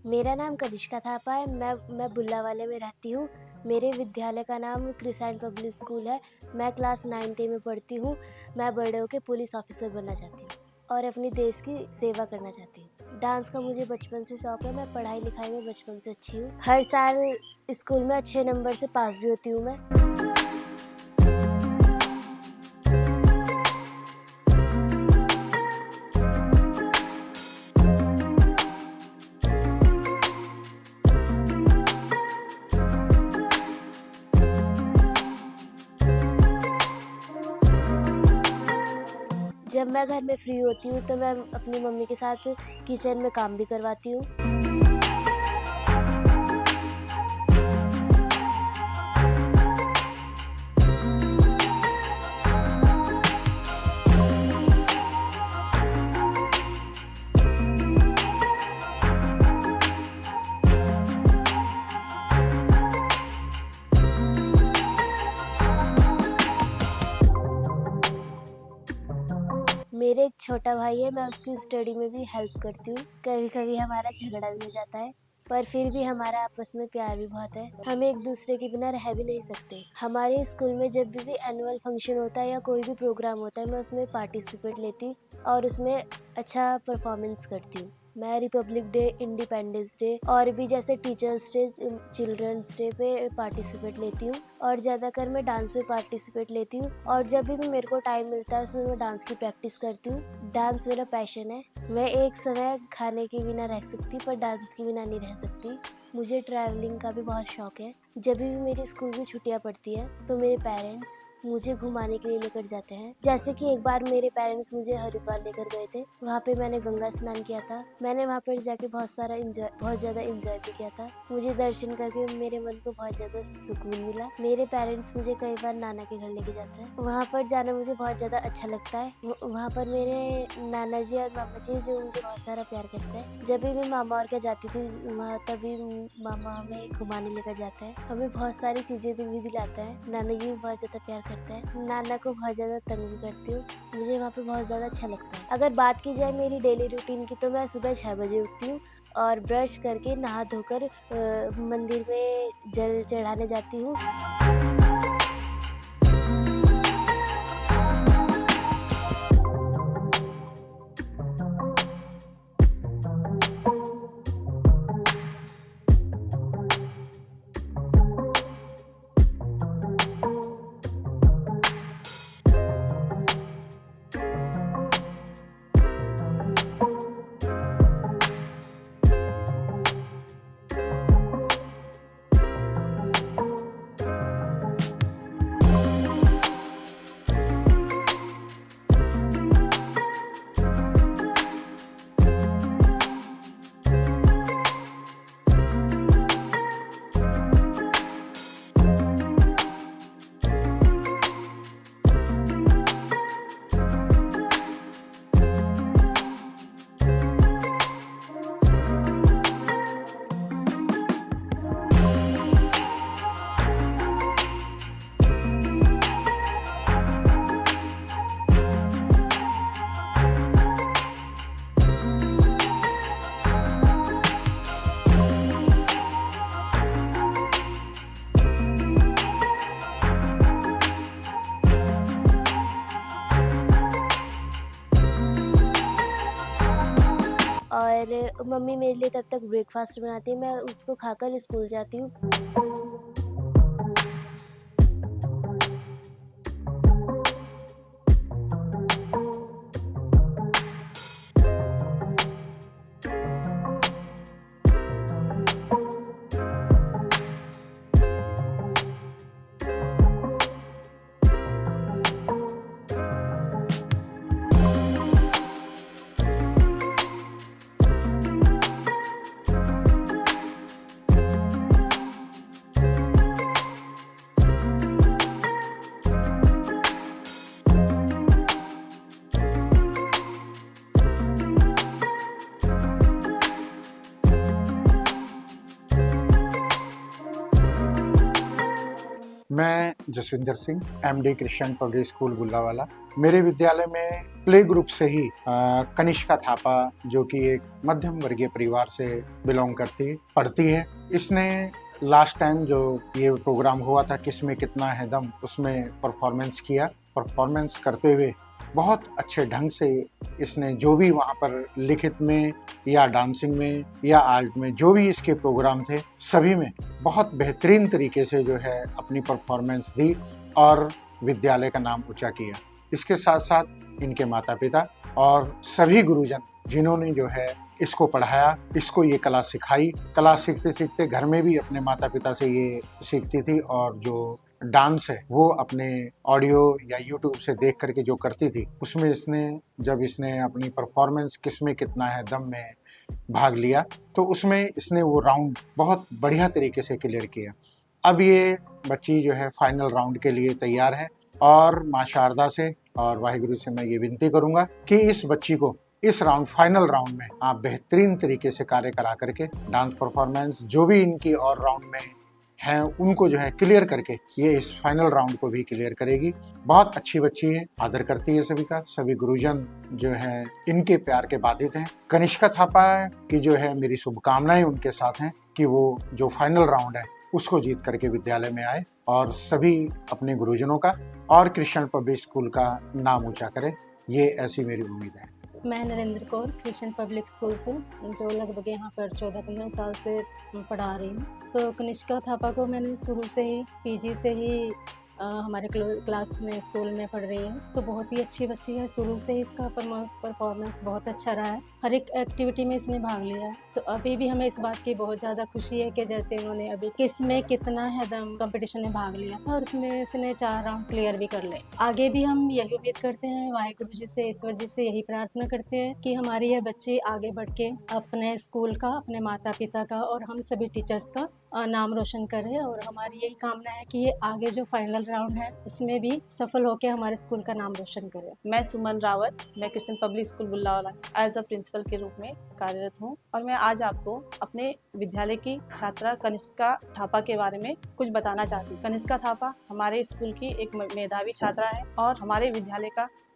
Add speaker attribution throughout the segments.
Speaker 1: मेरा नाम कनिष्का थापा है। मैं बुल्लावाले में रहती हूँ। मेरे विद्यालय का नाम क्रिसेंट पब्लिक स्कूल है। मैं क्लास 9th में पढ़ती हूँ। मैं बड़े होके पुलिस ऑफिसर बनना चाहती हूँ और अपने देश की सेवा करना चाहती हूँ। डांस का मुझे बचपन से शौक है। मैं पढ़ाई-लिखाई में बचपन से अच्छी हूँ। हर साल स्कूल में अच्छे नंबर से पास भी होती हूँ मैं। जब मैं घर में फ्री होती हूँ तो मैं अपनी मम्मी के साथ किचन में काम भी करवाती हूँ। मेरे एक छोटा भाई है, मैं उसकी स्टडी में भी हेल्प करती हूँ। कभी-कभी हमारा झगड़ा भी हो जाता है, पर फिर भी हमारा आपस में प्यार भी बहुत है। हम एक-दूसरे के बिना रह भी नहीं सकते। हमारे स्कूल में जब भी एनुअल फंक्शन होता है या कोई भी प्रोग्राम होता है, मैं उसमें पार्टिसिपेट लेती हूँ और उसमें अच्छा परफॉर्मेंस करती हूँ। मैं रिपब्लिक डे, इंडिपेंडेंस डे और भी जैसे टीचर्स डे, चिल्ड्रंस डे पे पार्टिसिपेट लेती हूँ और ज़्यादातर मैं डांस में पार्टिसिपेट लेती हूँ और जब भी मेरे को टाइम मिलता है उसमें मैं डांस की प्रैक्टिस करती हूँ। डांस मेरा पैशन है। मैं एक समय खाने के बिना रह सकती पर डांस के बिना नहीं रह सकती। मुझे ट्रैवलिंग का भी बहुत शौक है। जब भी मेरी स्कूल की छुट्टियाँ पड़ती हैं तो मेरे पेरेंट्स मुझे घुमाने के लिए लेकर जाते हैं। जैसे कि एक बार मेरे पेरेंट्स मुझे हरिद्वार लेकर गए थे। वहाँ पे मैंने गंगा स्नान किया था। मैंने वहाँ पर जाके बहुत ज़्यादा एन्जॉय भी किया था। मुझे दर्शन करके मेरे मन को बहुत ज़्यादा सुकून मिला। मेरे पेरेंट्स मुझे कई बार नाना के घर लेके जाते हैं। वहाँ पर जाना मुझे बहुत ज़्यादा अच्छा लगता है। वहाँ पर मेरे नाना जी और मामा जी जो मुझे बहुत सारा प्यार करते हैं। जब भी मैं मामा और के जाती थी वहाँ तभी मामा हमें घुमाने लेकर जाते हैं। हमें बहुत सारी चीज़ें भी दिलाते हैं। नाना जी भी बहुत ज़्यादा प्यार करते हैं। नाना को बहुत ज़्यादा तंग भी करती हूँ। मुझे वहाँ पे बहुत ज़्यादा अच्छा लगता है। अगर बात की जाए मेरी डेली रूटीन की तो मैं सुबह 6 बजे उठती हूँ और ब्रश करके नहा धोकर मंदिर में जल चढ़ाने जाती हूँ। और मम्मी मेरे लिए तब तक ब्रेकफ़ास्ट बनाती है, मैं उसको खाकर स्कूल जाती हूँ।
Speaker 2: मैं Jaswinder Singh, MD Christian public school Gullawala. मेरे विद्यालय में प्ले ग्रुप से ही कनिष्का थापा, जो कि एक मध्यम वर्गीय परिवार से बिलोंग पढ़ती है, इसने लास्ट टाइम जो ये प्रोग्राम हुआ था किसमें कितना है दम, उसमें परफॉर्मेंस किया। परफॉर्मेंस करते हुए बहुत अच्छे ढंग से इसने जो भी वहाँ पर लिखित में या डांसिंग में या आर्ट में जो भी इसके प्रोग्राम थे, सभी में बहुत बेहतरीन तरीके से जो है अपनी परफॉर्मेंस दी और विद्यालय का नाम ऊंचा किया। इसके साथ साथ इनके माता पिता और सभी गुरुजन जिन्होंने जो है इसको पढ़ाया, इसको ये कला सिखाई। कला सीखते सीखते घर में भी अपने माता पिता से ये सीखती थी और जो डांस है वो अपने ऑडियो या यूट्यूब से देख करके जो करती थी, उसमें जब इसने अपनी परफॉर्मेंस किसमें कितना है दम में भाग लिया, तो उसमें इसने वो राउंड बहुत बढ़िया तरीके से क्लियर किया। अब ये बच्ची जो है फाइनल राउंड के लिए तैयार है और माँ शारदा से और वाहिगुरु से मैं ये विनती करूँगा कि इस बच्ची को इस फाइनल राउंड में आप बेहतरीन तरीके से कार्य करा करके डांस परफॉर्मेंस जो भी इनकी और राउंड में हैं उनको जो है क्लियर करके ये इस फाइनल राउंड को भी क्लियर करेगी। बहुत अच्छी बच्ची है, आदर करती है सभी का। सभी गुरुजन जो है इनके प्यार के बाधित हैं। कनिष्का थापा की जो है मेरी शुभकामनाएं उनके साथ हैं कि वो जो फाइनल राउंड है उसको जीत करके विद्यालय में आए और सभी अपने गुरुजनों का और क्रिश्चियन पब्लिक स्कूल का नाम ऊंचा करें। ये ऐसी मेरी उम्मीद है।
Speaker 3: मैं Narendra Kaur Christian public school से, जो लगभग यहाँ पर 14-15 साल से पढ़ा रही हूँ। तो कनिष्का थापा को मैंने शुरू से ही पीजी से ही हमारे क्लास में स्कूल में पढ़ रही है। तो बहुत ही अच्छी बच्ची है, शुरू से ही इसका परफॉर्मेंस बहुत अच्छा रहा है। हर एक एक्टिविटी में इसने भाग लिया है। तो अभी भी हमें इस बात की बहुत ज़्यादा खुशी है कि जैसे उन्होंने अभी किसमें कितना है दम कंपटीशन में भाग लिया और उसमें इसने 4 राउंड क्लियर भी कर ले। आगे भी हम यही उम्मीद करते हैं, वाहिगुरु जी से, ईश्वर जी से यही प्रार्थना करते हैं कि हमारी यह बच्ची आगे बढ़ के अपने स्कूल का, अपने माता पिता का और हम सभी टीचर्स का नाम रोशन करे। और हमारी यही कामना है कि ये आगे जो फाइनल राउंड है उसमें भी सफल होकर हमारे स्कूल का नाम रोशन करे।
Speaker 4: मैं सुमन रावत, मैं Christian public school Gullawala as a principal के रूप में कार्यरत हूँ और मैं आज आपको अपने विद्यालय की छात्रा कनिष्का थापा के बारे में कुछ बताना चाहती हूँ। कनिष्का थापा हमारे स्कूल की एक मेधावी छात्रा है और हमारे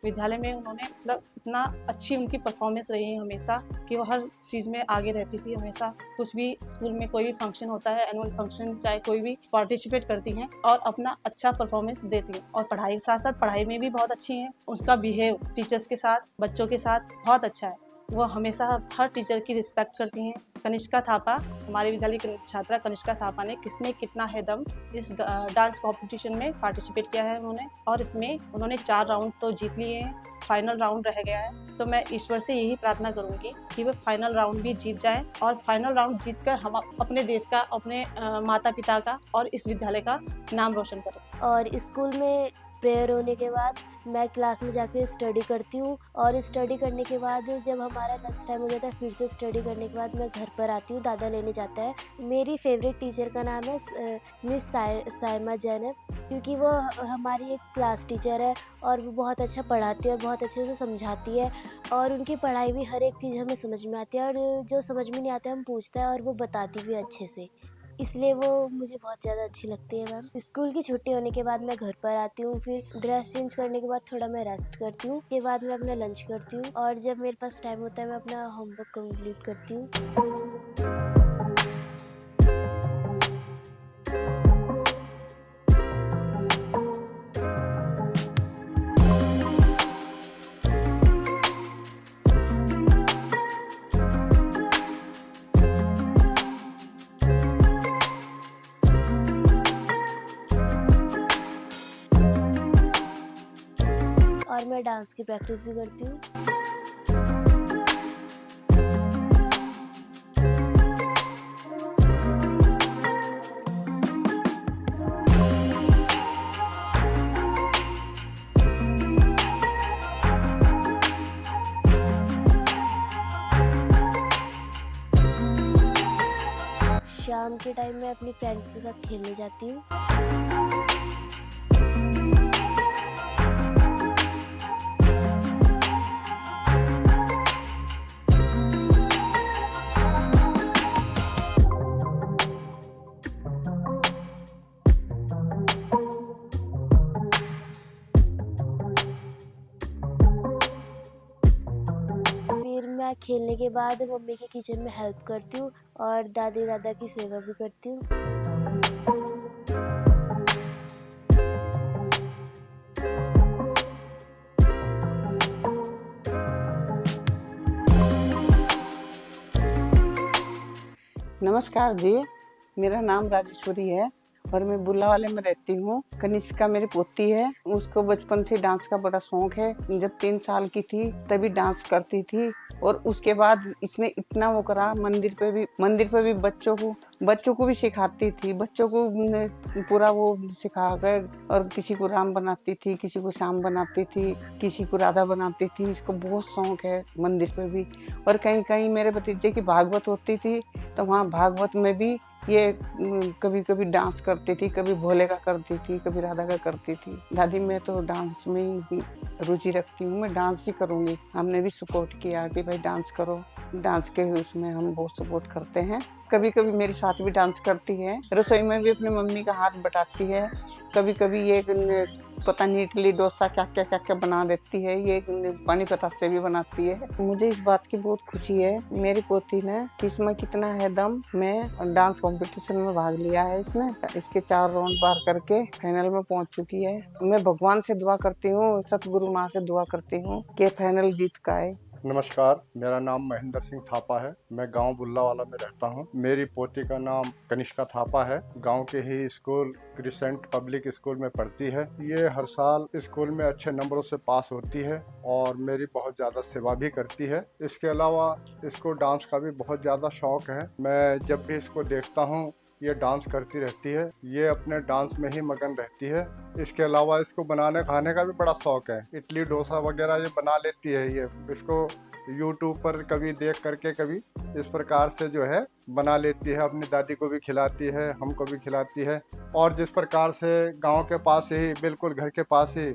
Speaker 4: विद्यालय में उन्होंने मतलब इतना अच्छी उनकी परफॉर्मेंस रही है हमेशा कि वो हर चीज़ में आगे रहती थी। हमेशा कुछ भी स्कूल में कोई भी फंक्शन होता है, एनुअल फंक्शन, चाहे कोई भी पार्टिसिपेट करती हैं और अपना अच्छा परफॉर्मेंस देती हैं। और पढ़ाई के साथ साथ पढ़ाई में भी बहुत अच्छी हैं। उसका बिहेव टीचर्स के साथ, बच्चों के साथ बहुत अच्छा है। वो हमेशा हर टीचर की रिस्पेक्ट करती हैं। कनिष्का थापा, हमारे विद्यालय की छात्रा कनिष्का थापा ने किसमें कितना है दम इस डांस कॉम्पिटिशन में पार्टिसिपेट किया है उन्होंने, और इसमें उन्होंने 4 राउंड तो जीत लिए हैं, फाइनल राउंड रह गया है। तो मैं ईश्वर से यही प्रार्थना करूंगी कि वो फाइनल राउंड भी जीत जाएं और फाइनल राउंड जीतकर हम अपने देश का, अपने माता पिता का और इस विद्यालय का नाम रोशन करें।
Speaker 1: और स्कूल में प्रेयर होने के बाद मैं क्लास में जाके स्टडी करती हूँ और स्टडी करने के बाद जब हमारा लंच टाइम हो जाता है, फिर से स्टडी करने के बाद मैं घर पर आती हूँ। दादा लेने जाता है। मेरी फेवरेट टीचर का नाम है मिस साइमा जैन है, क्योंकि वो हमारी एक क्लास टीचर है और वो बहुत अच्छा पढ़ाती है और बहुत अच्छे से समझाती है और उनकी पढ़ाई भी हर एक चीज़ हमें समझ में आती है और जो समझ में नहीं आता हम पूछते हैं और वो बताती भी अच्छे से, इसलिए वो मुझे बहुत ज़्यादा अच्छी लगती है मैम। स्कूल की छुट्टी होने के बाद मैं घर पर आती हूँ, फिर ड्रेस चेंज करने के बाद थोड़ा मैं रेस्ट करती हूँ। उसके बाद मैं अपना लंच करती हूँ और जब मेरे पास टाइम होता है मैं अपना होमवर्क कंप्लीट करती हूँ। और मैं डांस की प्रैक्टिस भी करती हूँ। शाम के टाइम मैं अपनी फ्रेंड्स के साथ खेलने जाती हूँ। मैं खेलने के बाद मम्मी की किचन में हेल्प करती हूँ और दादी दादा की सेवा भी करती हूँ।
Speaker 5: नमस्कार जी, मेरा नाम राजेश्वरी है और मैं बुल्लावाले में रहती हूँ। कनिष्का मेरी पोती है, उसको बचपन से डांस का बड़ा शौक है। जब 3 साल की थी तभी डांस करती थी और उसके बाद इसने इतना वो करा, मंदिर पे भी बच्चों को भी सिखाती थी। बच्चों को पूरा वो सिखा कर, और किसी को राम बनाती थी, किसी को श्याम बनाती थी, किसी को राधा बनाती थी। इसको बहुत शौक है मंदिर पे भी। और कहीं कहीं मेरे भतीजे की भागवत होती थी तो वहाँ भागवत में भी ये कभी कभी डांस करती थी, कभी भोले का करती थी, कभी राधा का करती थी। दादी मैं तो डांस में ही रुचि रखती हूँ, मैं डांस ही करूँगी। हमने भी सपोर्ट किया कि भाई डांस करो, डांस के उसमें हम बहुत सपोर्ट करते हैं। कभी कभी मेरे साथ भी डांस करती है, रसोई में भी अपनी मम्मी का हाथ बटाती है। कभी कभी ये पता नहीं इडली डोसा क्या क्या बना देती है, ये पानी पतासे से भी बनाती है। मुझे इस बात की बहुत खुशी है, मेरी पोती ने इसमें कितना है दम में डांस कंपटीशन में भाग लिया है। इसके 4 राउंड पार करके फाइनल में पहुंच चुकी है। मैं भगवान से दुआ करती हूँ, सतगुरु माँ से दुआ करती हूँ कि फाइनल जीत का आए।
Speaker 6: नमस्कार, मेरा नाम महेंद्र सिंह थापा है। मैं गांव बुल्लावाला में रहता हूं। मेरी पोती का नाम कनिष्का थापा है। गांव के ही स्कूल क्रिसेंट पब्लिक स्कूल में पढ़ती है। ये हर साल स्कूल में अच्छे नंबरों से पास होती है और मेरी बहुत ज़्यादा सेवा भी करती है। इसके अलावा इसको डांस का भी बहुत ज़्यादा शौक है। मैं जब भी इसको देखता हूँ ये डांस करती रहती है, ये अपने डांस में ही मगन रहती है। इसके अलावा इसको बनाने खाने का भी बड़ा शौक है। इडली डोसा वगैरह ये बना लेती है। ये इसको यूट्यूब पर कभी देख करके कभी इस प्रकार से जो है बना लेती है। अपनी दादी को भी खिलाती है, हमको भी खिलाती है। और जिस प्रकार से गांव के पास ही, बिल्कुल घर के पास ही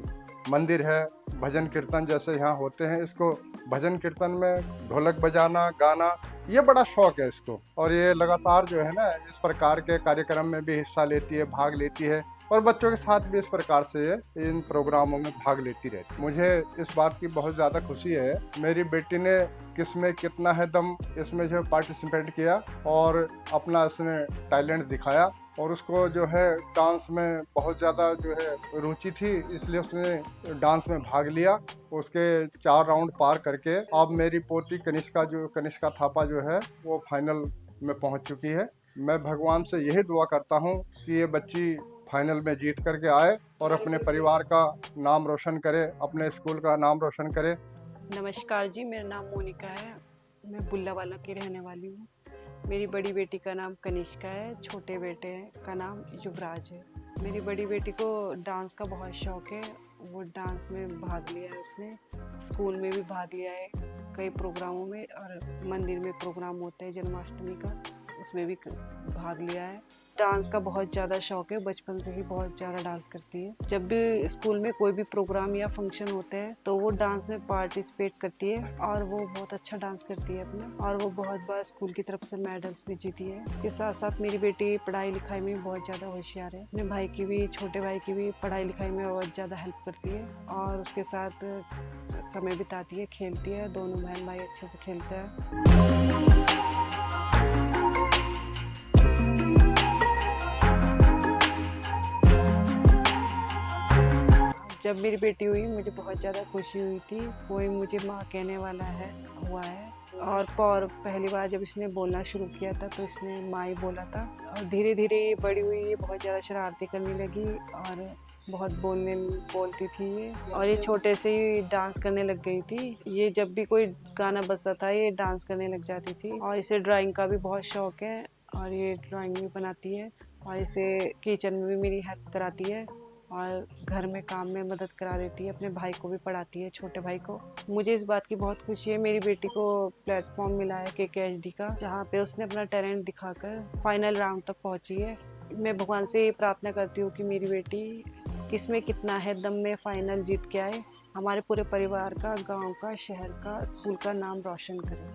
Speaker 6: मंदिर है, भजन कीर्तन जैसे यहाँ होते हैं, इसको भजन कीर्तन में ढोलक बजाना, गाना, ये बड़ा शौक है इसको। और ये लगातार जो है ना इस प्रकार के कार्यक्रम में भी हिस्सा लेती है, भाग लेती है और बच्चों के साथ भी इस प्रकार से इन प्रोग्रामों में भाग लेती रहती है। मुझे इस बात की बहुत ज़्यादा खुशी है, मेरी बेटी ने किसमें कितना है दम इसमें जो पार्टिसिपेट किया और अपना इसने टैलेंट दिखाया। और उसको जो है डांस में बहुत ज़्यादा जो है रुचि थी, इसलिए उसने डांस में भाग लिया। उसके 4 राउंड पार करके अब मेरी पोती कनिष्का थापा जो है वो फाइनल में पहुंच चुकी है। मैं भगवान से यही दुआ करता हूं कि ये बच्ची फाइनल में जीत करके आए और अपने परिवार का नाम रोशन करे, अपने स्कूल का नाम रोशन करे।
Speaker 7: नमस्कार जी, मेरा नाम मोनिका है। मैं बुल्लावाला की रहने वाली हूँ। मेरी बड़ी बेटी का नाम कनिष्का है, छोटे बेटे का नाम युवराज है। मेरी बड़ी बेटी को डांस का बहुत शौक है, वो डांस में भाग लिया है उसने, स्कूल में भी भाग लिया है कई प्रोग्रामों में, और मंदिर में प्रोग्राम होता है जन्माष्टमी का, उसमें भी भाग लिया है। डांस का बहुत ज़्यादा शौक है, बचपन से ही बहुत ज़्यादा डांस करती है। जब भी स्कूल में कोई भी प्रोग्राम या फंक्शन होते हैं तो वो डांस में पार्टिसिपेट करती है और वो बहुत अच्छा डांस करती है अपना, और वो बहुत बार स्कूल की तरफ से मेडल्स भी जीती है। इसके साथ साथ मेरी बेटी पढ़ाई लिखाई में बहुत ज़्यादा होशियार है। अपने भाई की भी, छोटे भाई की भी पढ़ाई लिखाई में बहुत ज़्यादा हेल्प करती है और उसके साथ समय बिताती है, खेलती है। दोनों बहन भाई अच्छे से खेलते हैं। जब मेरी बेटी हुई मुझे बहुत ज़्यादा खुशी हुई थी। कोई मुझे माँ कहने वाला हुआ है। और पहली बार जब इसने बोलना शुरू किया था तो इसने माँ ही बोला था, और धीरे धीरे ये बड़ी हुई, ये बहुत ज़्यादा शरारती करने लगी और बहुत बोलती थी ये। और ये छोटे से ही डांस करने लग गई थी। ये जब भी कोई गाना बजता था ये डांस करने लग जाती थी। और इसे ड्राइंग का भी बहुत शौक है और ये ड्राइंग भी बनाती है, और इसे किचन में भी मेरी हेल्प कराती है और घर में काम में मदद करा देती है। अपने भाई को भी पढ़ाती है, छोटे भाई को। मुझे इस बात की बहुत खुशी है, मेरी बेटी को प्लेटफॉर्म मिला है KKHD का, जहाँ पे उसने अपना टैलेंट दिखाकर फाइनल राउंड तक पहुँची है। मैं भगवान से ये प्रार्थना करती हूँ कि मेरी बेटी किसमें कितना है दम में फाइनल जीत के आए, हमारे पूरे परिवार का, गाँव का, शहर का, स्कूल का नाम रोशन करे।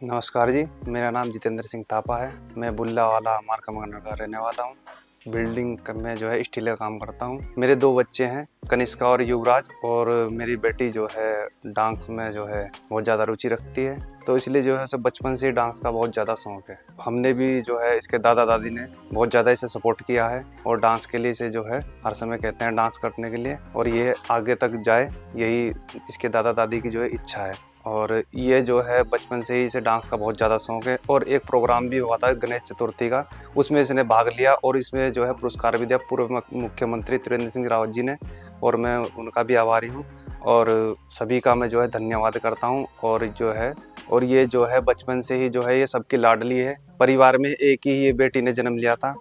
Speaker 8: नमस्कार जी, मेरा नाम जितेंद्र सिंह थापा है। मैं बुल्लावाला मार्का मगनर का रहने वाला हूँ। बिल्डिंग में जो है स्टील का काम करता हूँ। मेरे 2 बच्चे हैं, कनिष्का और युवराज, और मेरी बेटी जो है डांस में जो है बहुत ज़्यादा रुचि रखती है, तो इसलिए जो है उसे बचपन से ही डांस का बहुत ज़्यादा शौक है। हमने भी जो है इसके दादा दादी ने बहुत ज़्यादा इसे सपोर्ट किया है और डांस के लिए इसे जो है हर समय कहते हैं डांस करने के लिए, और ये आगे तक जाए, यही इसके दादा दादी की जो है इच्छा है। और ये जो है बचपन से ही इसे डांस का बहुत ज़्यादा शौक है, और एक प्रोग्राम भी हुआ था गणेश चतुर्थी का, उसमें इसने भाग लिया और इसमें जो है पुरस्कार भी दिया पूर्व मुख्यमंत्री त्रिवेंद्र सिंह रावत जी ने, और मैं उनका भी आभारी हूँ और सभी का मैं जो है धन्यवाद करता हूँ। और ये जो है बचपन से ही जो है ये सबकी लाडली है। परिवार में एक ही ये बेटी ने जन्म लिया था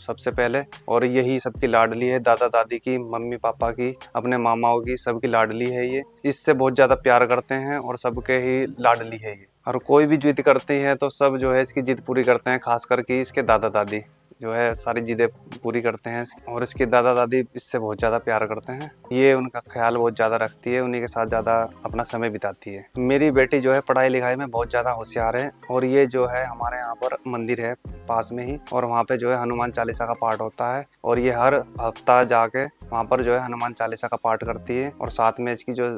Speaker 8: सबसे पहले, और यही सबकी लाडली है, दादा दादी की, मम्मी पापा की, अपने मामाओं की, सबकी लाडली है ये। इससे बहुत ज़्यादा प्यार करते हैं और सबके ही लाडली है ये, और कोई भी जिद करती है तो सब जो है इसकी जिद पूरी करते हैं, खास करके इसके दादा दादी जो है सारी जिदें पूरी करते हैं, और इसके दादा दादी इससे बहुत ज़्यादा प्यार करते हैं। ये उनका ख्याल बहुत ज़्यादा रखती है, उन्हीं के साथ ज़्यादा अपना समय बिताती है। मेरी बेटी जो है पढ़ाई लिखाई में बहुत ज़्यादा होशियार है, और ये जो है हमारे यहाँ पर मंदिर है पास में ही, और वहाँ पे जो है हनुमान चालीसा का पाठ होता है, और ये हर हफ्ता जाके वहाँ पर जो है हनुमान चालीसा का पाठ करती है, और साथ में इसकी जो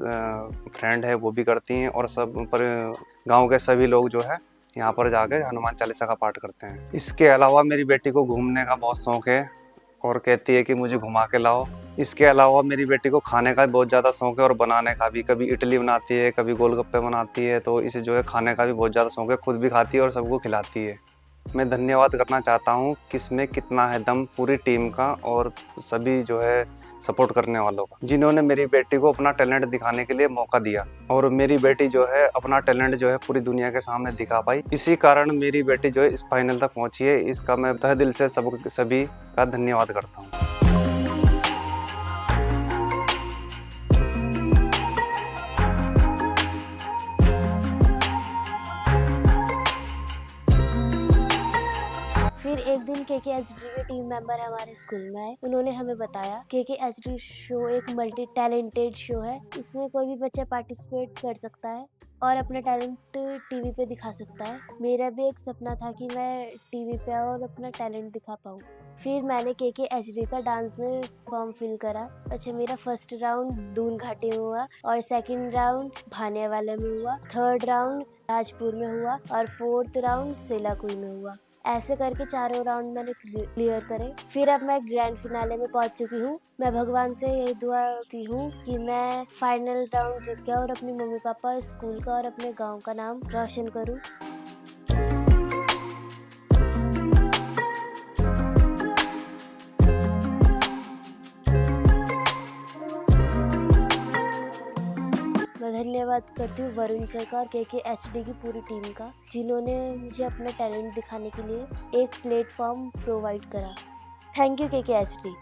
Speaker 8: फ्रेंड है वो भी करती हैं, और सब पर गाँव के सभी लोग जो है यहाँ पर जाके हनुमान चालीसा का पाठ करते हैं। इसके अलावा मेरी बेटी को घूमने का बहुत शौक है और कहती है कि मुझे घुमा के लाओ। इसके अलावा मेरी बेटी को खाने का बहुत ज़्यादा शौक है और बनाने का भी, कभी इडली बनाती है, कभी गोलगप्पे बनाती है, तो इसे जो है खाने का भी बहुत ज़्यादा शौक है, खुद भी खाती है और सबको खिलाती है। मैं धन्यवाद करना चाहता हूँ किसमें कितना है दम, पूरी टीम का और सभी जो है सपोर्ट करने वालों का, जिन्होंने मेरी बेटी को अपना टैलेंट दिखाने के लिए मौका दिया, और मेरी बेटी जो है अपना टैलेंट जो है पूरी दुनिया के सामने दिखा पाई। इसी कारण मेरी बेटी जो है इस फाइनल तक पहुंची है। इसका मैं तहे दिल से सभी का धन्यवाद करता हूँ।
Speaker 1: फिर एक दिन KKHD के टीम मेंबर हमारे स्कूल में आए। उन्होंने हमें बताया KKHD शो एक मल्टी टैलेंटेड शो है, इसमें कोई भी बच्चा पार्टिसिपेट कर सकता है और अपना टैलेंट टीवी पे दिखा सकता है। मेरा भी एक सपना था कि मैं टीवी पे आऊँ और अपना टैलेंट दिखा पाऊँ। फिर मैंने KKHD का डांस में फॉर्म फिल करा। अच्छा, मेरा फर्स्ट राउंड दून घाटी में हुआ और सेकंड राउंड भानियावाला में हुआ, थर्ड राउंड राजपुर में हुआ और फोर्थ राउंड सेलाकुई में हुआ। ऐसे करके चारों राउंड मैंने क्लियर करे। फिर अब मैं ग्रैंड फिनाले में पहुंच चुकी हूँ। मैं भगवान से यही दुआ करती हूँ कि मैं फाइनल राउंड जीत गया और अपने मम्मी पापा, स्कूल का और अपने गांव का नाम रोशन करूँ। मैं धन्यवाद करती हूँ वरुण सर का और KKHD की पूरी टीम का, जिन्होंने मुझे अपना टैलेंट दिखाने के लिए एक प्लेटफॉर्म प्रोवाइड करा। Thank you KKHD।